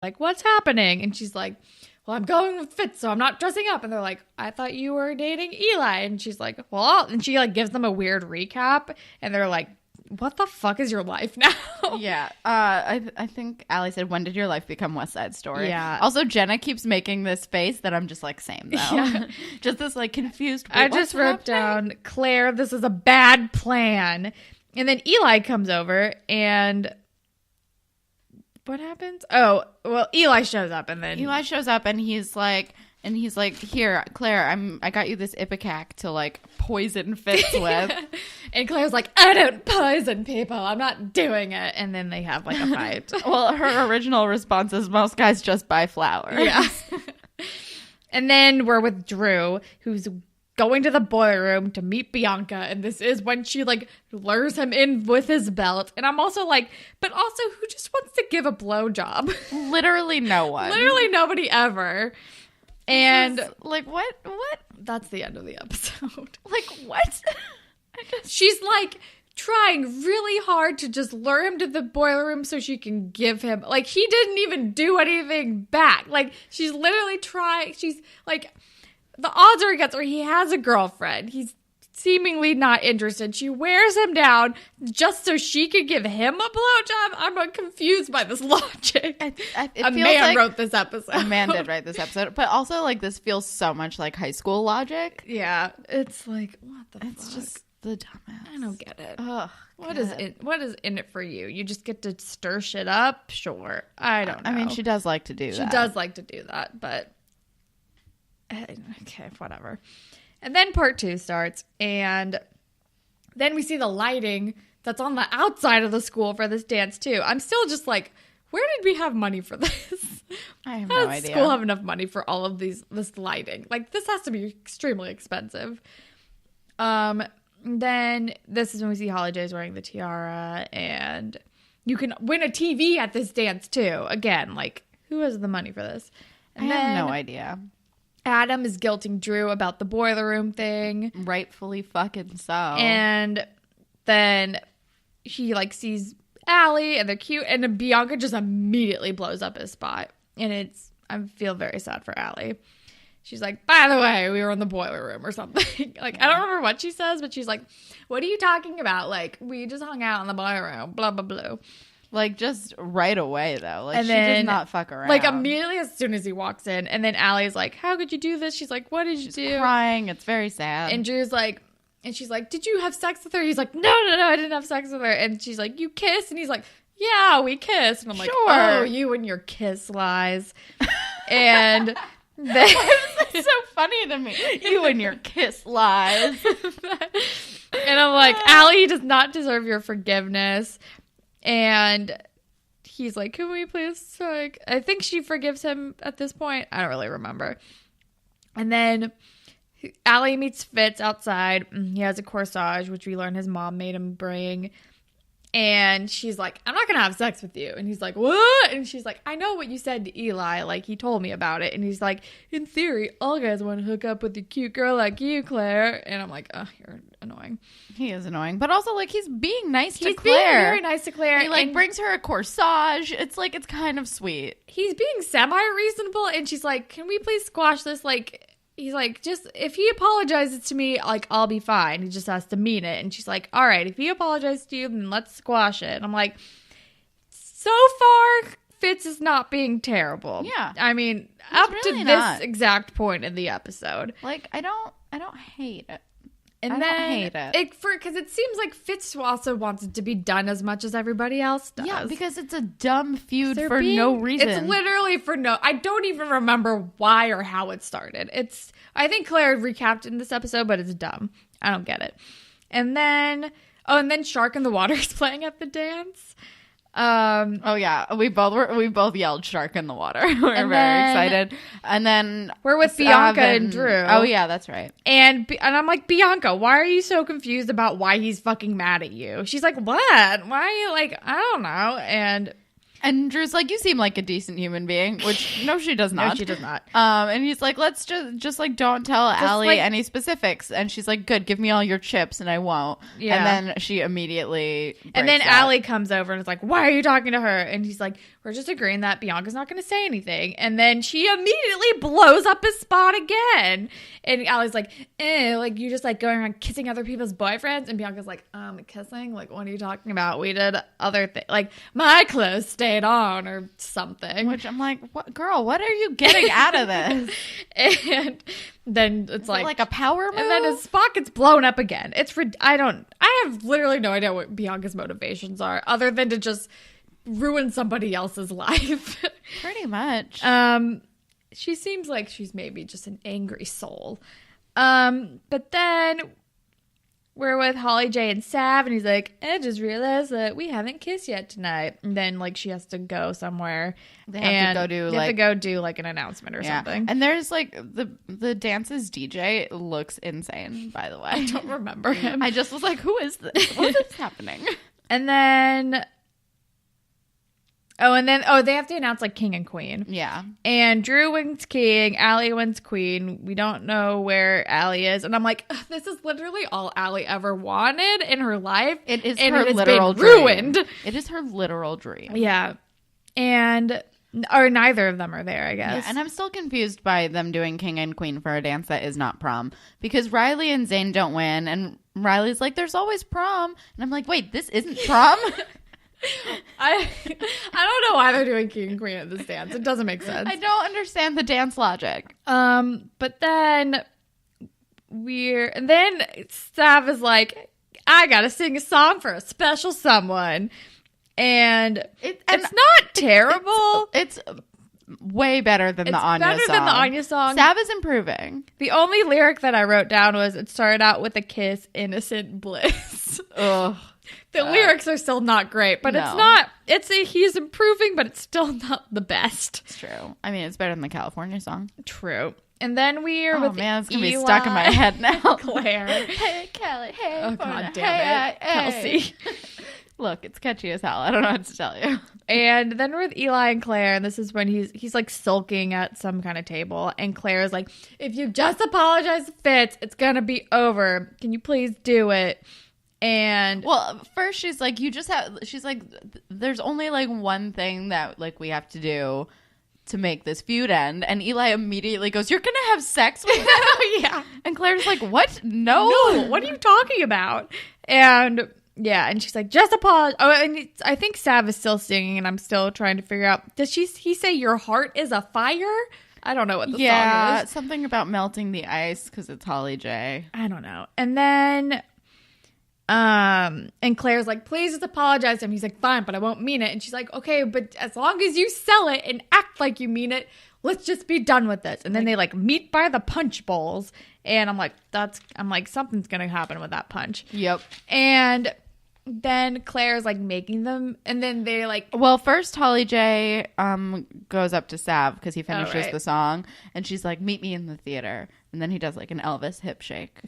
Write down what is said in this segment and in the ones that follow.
like, what's happening? And she's like, well, I'm going with Fitz, so I'm not dressing up. And they're like, I thought you were dating Eli. And she's like, well, and she like gives them a weird recap. And they're like, what the fuck is your life now? Yeah. I think Allie said, when did your life become West Side Story? Yeah. Also, Jenna keeps making this face that I'm just like, same though. Yeah. Just this like confused. I just wrote down, Claire, this is a bad plan. And then Eli comes over and what happens? Oh, well, Eli shows up and then he's like, here, Claire, I got you this Ipecac to like poison Fitz with. And Claire's like, I don't poison people. I'm not doing it. And then they have like a fight. Well, her original response is most guys just buy flowers. Yeah. And then we're with Drew, who's going to the boiler room to meet Bianca. And this is when she like lures him in with his belt. And I'm also like, but also who just wants to give a blowjob? Literally no one. Literally nobody ever. And like, what? That's the end of the episode. Like, what? She's like trying really hard to just lure him to the boiler room so she can give him, like, he didn't even do anything back. Like, she's literally trying. She's like, the odds are against her. He has a girlfriend. He's seemingly not interested. She wears him down just so she could give him a blowjob. I'm confused by this logic. A man wrote this episode. A man did write this episode. But also, like, this feels so much like high school logic. Yeah. It's like, what the fuck? It's just the dumbass. I don't get it. Ugh, what is in it for you? You just get to stir shit up? Sure. I don't know. I mean, she does like to do that. She does like to do that, but okay, whatever. And then part 2 starts, and then we see the lighting that's on the outside of the school for this dance too. I'm still just like, where did we have money for this? I have How no does idea. school have enough money for all of this lighting? Like, this has to be extremely expensive. Then this is when we see Holly J's wearing the tiara, and you can win a TV at this dance too. Again, like, who has the money for this? And I have no idea. Adam is guilting Drew about the boiler room thing. Rightfully fucking so. And then he like sees Allie and they're cute, and then Bianca just immediately blows up his spot. And I feel very sad for Allie. She's like, by the way, we were in the boiler room or something. Like, yeah. I don't remember what she says, but she's like, what are you talking about? Like, we just hung out in the boiler room, blah, blah, blah. Like, just right away, though. Like, and she then, does not fuck around. Like, immediately as soon as he walks in. And then Allie's like, how could you do this? She's like, what did you do? Crying. It's very sad. And Drew's like, and she's like, did you have sex with her? He's like, no, I didn't have sex with her. And she's like, you kissed? And he's like, yeah, we kissed. And I'm like, sure. Oh, you and your kiss lies. And then... That's so funny to me. You and your kiss lies. And I'm like, Allie does not deserve your forgiveness. And he's like, can we please, like, I think she forgives him at this point. I don't really remember. And then Allie meets Fitz outside. He has a corsage, which we learn his mom made him bring. And she's like, I'm not going to have sex with you. And he's like, what? And she's like, I know what you said to Eli. Like, he told me about it. And he's like, in theory, all guys want to hook up with a cute girl like you, Claire. And I'm like, oh, you're annoying. He is annoying. But also, like, he's being nice to Claire. He's being very nice to Claire. He, like, brings her a corsage. It's, like, it's kind of sweet. He's being semi-reasonable. And she's like, can we please squash this? Like... He's like, just, if he apologizes to me, like, I'll be fine. He just has to mean it. And she's like, all right, if he apologizes to you, then let's squash it. And I'm like, so far, Fitz is not being terrible. Yeah. I mean, he's up really to not. this exact point in the episode. Like, I don't hate it. And I then, don't hate it. Because it seems like Fitz also wants it to be done as much as everybody else does. Yeah, because it's a dumb feud for no reason. It's literally for no... I don't even remember why or how it started. I think Claire recapped in this episode, but it's dumb. I don't get it. And then Shark in the Water is playing at the dance. Oh yeah, we both yelled "Shark in the Water." We were very excited, and then we're with Bianca and Drew. Oh yeah, that's right. And I'm like, Bianca, why are you so confused about why he's fucking mad at you? She's like, what? Why are you like? I don't know. And Drew's like, you seem like a decent human being, which no, she does not. No, she does not. And he's like, let's just like don't tell Allie any specifics. And she's like, good, give me all your chips, and I won't. Yeah. And then she immediately. And then Allie comes over and is like, why are you talking to her? And he's like, we're just agreeing that Bianca's not going to say anything. And then she immediately blows up his spot again. And Allie's like, like you just like going around kissing other people's boyfriends. And Bianca's like, kissing? Like, what are you talking about? We did other things. Like, my clothes stayed on or something. Which I'm like, what, girl, what are you getting out of this? And then it's like a power move? And then his spot gets blown up again. I have literally no idea what Bianca's motivations are other than to just ruin somebody else's life. Pretty much. She seems like she's maybe just an angry soul. But then we're with Holly J and Sav, and he's like, I just realized that we haven't kissed yet tonight. And then like she has to go somewhere. They have to go do like an announcement or something. And there's like the dance's DJ looks insane, by the way. I don't remember him. I just was like, who is this? What is happening? And then they have to announce like king and queen. Yeah. And Drew wins king, Allie wins queen. We don't know where Allie is. And I'm like, this is literally all Allie ever wanted in her life. It is and her it literal been dream. Ruined. It is her literal dream. Yeah. Or neither of them are there, I guess. Yeah, and I'm still confused by them doing king and queen for a dance that is not prom. Because Riley and Zayn don't win. And Riley's like, there's always prom. And I'm like, wait, this isn't prom? I don't know why they're doing king and queen at this dance. It doesn't make sense. I don't understand the dance logic. But then Sav is like, I gotta sing a song for a special someone. And it's not terrible. It's way better than the Anya song. It's better than the Anya song. Sav is improving. The only lyric that I wrote down was, it started out with a kiss, innocent bliss. Ugh. The lyrics are still not great, but he's improving, but it's still not the best. It's true. I mean, it's better than the California song. True. And then we're with man, it's going to be Eli, stuck in my head now. Claire. Hey, Kelly. Hey, oh, God damn it. Kelsey. Look, it's catchy as hell. I don't know what to tell you. And then we're with Eli and Claire, and this is when he's like sulking at some kind of table, and Claire is like, if you just apologize to Fitz, it's going to be over. Can you please do it? And well, first she's like, she's like, there's only like one thing that like we have to do to make this feud end. And Eli immediately goes, you're gonna have sex with him? Yeah. And Claire's like, what? No, what are you talking about? And yeah, and she's like, just apologize. Oh, and I think Sav is still singing, and I'm still trying to figure out, does he say your heart is a fire? I don't know what the song is. Something about melting the ice because it's Holly J. I don't know. And then and Claire's like, please just apologize to him. He's like, fine, but I won't mean it. And she's like, okay, but as long as you sell it and act like you mean it, let's just be done with this. And then they like meet by the punch bowls, and I'm like, something's gonna happen with that punch. Yep. And then Claire's like making them, and then they like, well, first Holly J goes up to Sav because he finishes the song, and she's like, meet me in the theater. And then he does like an Elvis hip shake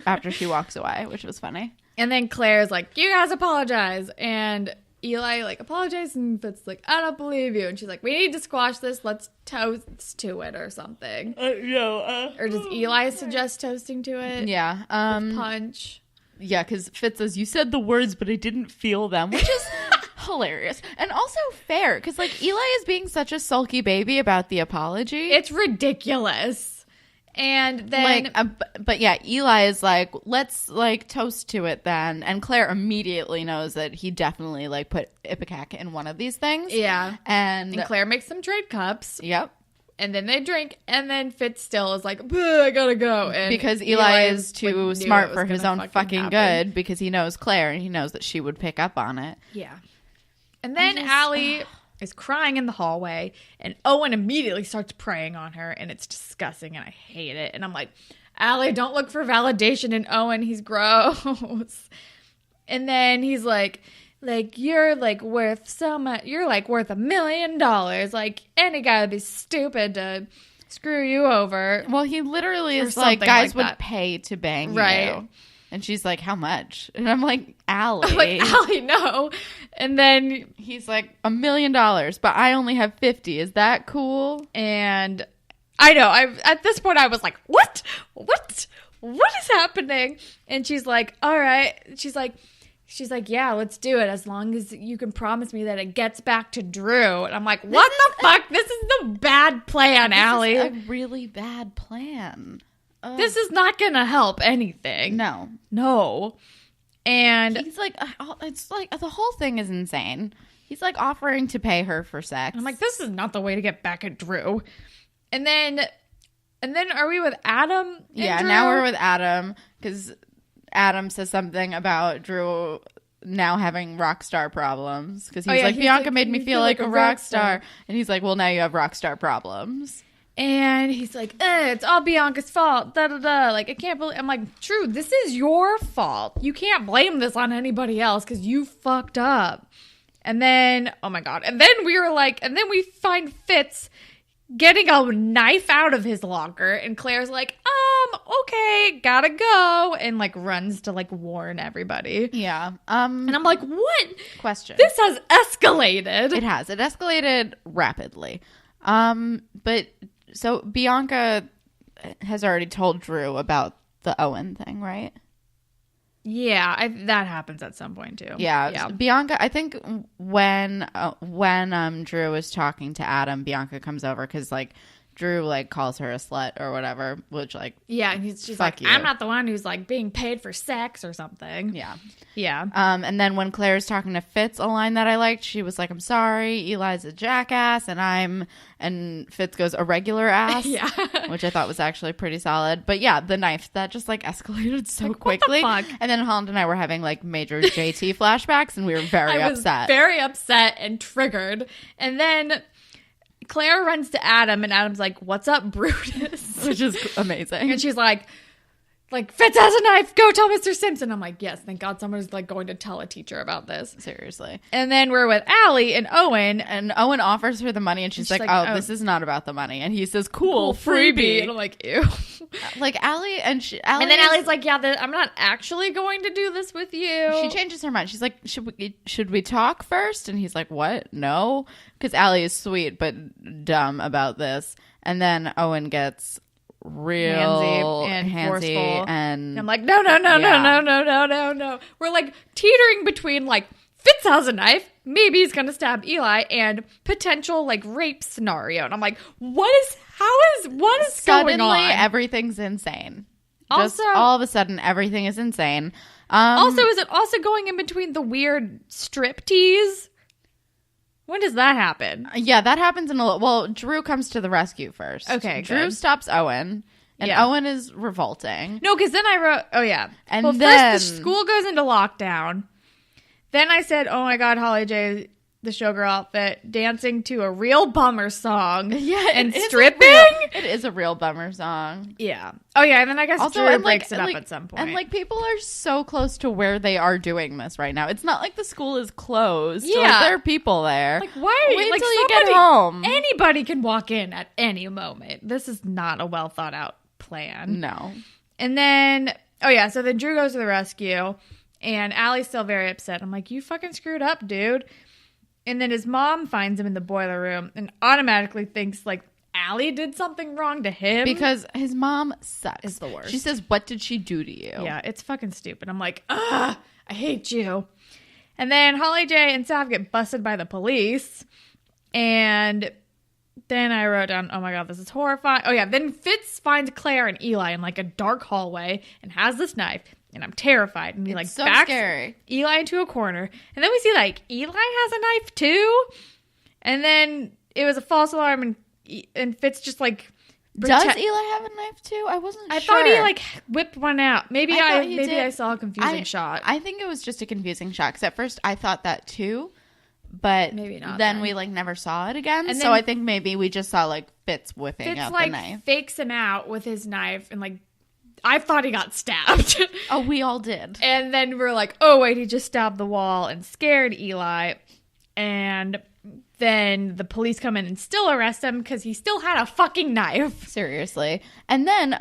after she walks away, which was funny. And then Claire's like, you guys apologize. And Eli like apologizes, and Fitz like, I don't believe you. And she's like, we need to squash this. Let's toast to it or something. Or does Eli suggest toasting to it? Yeah. Punch. Yeah, because Fitz says, you said the words, but I didn't feel them, which is hilarious. And also fair, because like Eli is being such a sulky baby about the apology. It's ridiculous. And then but yeah, Eli is like, let's like toast to it then. And Claire immediately knows that he definitely like put Ipecac in one of these things. Yeah. And Claire makes them trade cups. Yep. And then they drink, and then Fitz still is like, I gotta go. And because Eli is too like, smart for his own fucking good, because he knows Claire and he knows that she would pick up on it. Yeah. And then Allie is crying in the hallway, and Owen immediately starts preying on her, and it's disgusting, and I hate it. And I'm like, Allie, don't look for validation in Owen. He's gross. And then he's like, you're like worth so much. You're like worth $1 million. Like, any guy would be stupid to screw you over. Well, he literally is like, guys would pay to bang you. And she's like, how much? And I'm like, Allie. I'm like, Allie, no. And then he's like, $1 million, but I only have 50. Is that cool? And I know. At this point, I was like, what? What is happening? And she's like, all right. She's like, she's like, yeah, let's do it as long as you can promise me that it gets back to Drew. And I'm like, what the fuck? This is the bad plan, Allie. This is a really bad plan. This is not going to help anything. No. And he's like, it's like the whole thing is insane. He's like offering to pay her for sex. I'm like, this is not the way to get back at Drew. And then are we with Adam? Yeah, Drew? now we're with Adam because Adam says something about Drew now having rock star problems because he's like, Bianca made me feel like a rock star. And he's like, well, now you have rock star problems. And he's like, it's all Bianca's fault. Da da da. Like, I can't believe. I'm like, Drew, this is your fault. You can't blame this on anybody else because you fucked up. And then, oh my God. And then we were like, and then we find Fitz getting a knife out of his locker. And Claire's like, okay, gotta go. And like runs to like warn everybody. Yeah. And I'm like, what? Question. This has escalated. It has. It escalated rapidly. But so Bianca has already told Drew about the Owen thing, right? Yeah, that happens at some point too. Yeah. Bianca, I think when Drew was talking to Adam, Bianca comes over because like Drew like calls her a slut or whatever, which like and she's like, I'm not the one who's like being paid for sex or something. Yeah. And then when Claire's talking to Fitz, a line that I liked, she was like, I'm sorry, Eli's a jackass, and Fitz goes, a regular ass. Yeah. Which I thought was actually pretty solid. But yeah, the knife, that just like escalated so quickly. What the fuck? And then Holland and I were having like major JT flashbacks and we were very upset. Very upset and triggered. And then Claire runs to Adam and Adam's like, what's up, Brutus? Which is amazing. And she's like, Fitz has a knife. Go tell Mr. Simpson. I'm like, yes, thank God someone's like going to tell a teacher about this. Seriously. And then we're with Allie and Owen. And Owen offers her the money and she's like, oh, this is not about the money. And he says, cool freebie. And I'm like, ew. Like Allie and then Allie's like, yeah, I'm not actually going to do this with you. She changes her mind. She's like, should we talk first? And he's like, what? No. Because Allie is sweet but dumb about this. And then Owen gets real handsy and I'm like, no. We're like teetering between like Fitz has a knife, maybe he's gonna stab Eli, and potential like rape scenario. And I'm like, what is suddenly going on? Everything's insane. Also, just all of a sudden everything is insane. Also, is it also going in between the weird striptease? When does that happen? Yeah, that happens in well, Drew comes to the rescue first. Okay, Drew stops Owen, and Owen is revolting. No, because then I wrote, and then first the school goes into lockdown. Then I said, oh my God, Holly J, the showgirl outfit, dancing to a real bummer song. Yeah, and stripping. It is a real bummer song. Yeah. Oh yeah, and then I guess also, Drew breaks it up at some point. And like people are so close to where they are doing this right now. It's not like the school is closed. Yeah, like, there are people there. Like why? Wait like till you get home. Anybody can walk in at any moment. This is not a well thought out plan. No. And then so then Drew goes to the rescue, and Allie's still very upset. I'm like, you fucking screwed up, dude. And then his mom finds him in the boiler room and automatically thinks like Allie did something wrong to him. Because his mom sucks. Is the worst. She says, what did she do to you? Yeah, it's fucking stupid. I'm like, I hate you. And then Holly J and Sav get busted by the police. And then I wrote down, oh my God, this is horrifying. Oh yeah, then Fitz finds Claire and Eli in like a dark hallway and has this knife. And I'm terrified. And he like so backs scary. Eli into a corner. And then we see like Eli has a knife too. And then it was a false alarm and Fitz just like does Eli have a knife too? I wasn't sure. I thought he like whipped one out. Maybe I saw a confusing shot. I think it was just a confusing shot because at first I thought that too. But maybe not. Then we like never saw it again. And so I think maybe we just saw like Fitz whipping out the knife. Fakes him out with his knife and like I thought he got stabbed. Oh, we all did. And then we're like, oh, wait, he just stabbed the wall and scared Eli. And then the police come in and still arrest him because he still had a fucking knife. Seriously. And then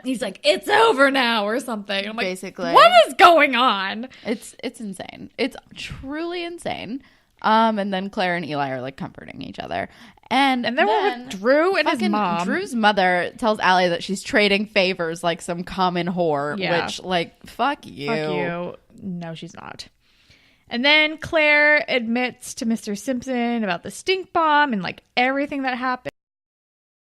he's like, it's over now or something. I'm like, basically, what is going on? It's insane. It's truly insane. And then Claire and Eli are like comforting each other. And then we're with Drew and his mom. Drew's mother tells Allie that she's trading favors like some common whore, which, like, fuck you. Fuck you. No, she's not. And then Claire admits to Mr. Simpson about the stink bomb and, like, everything that happened.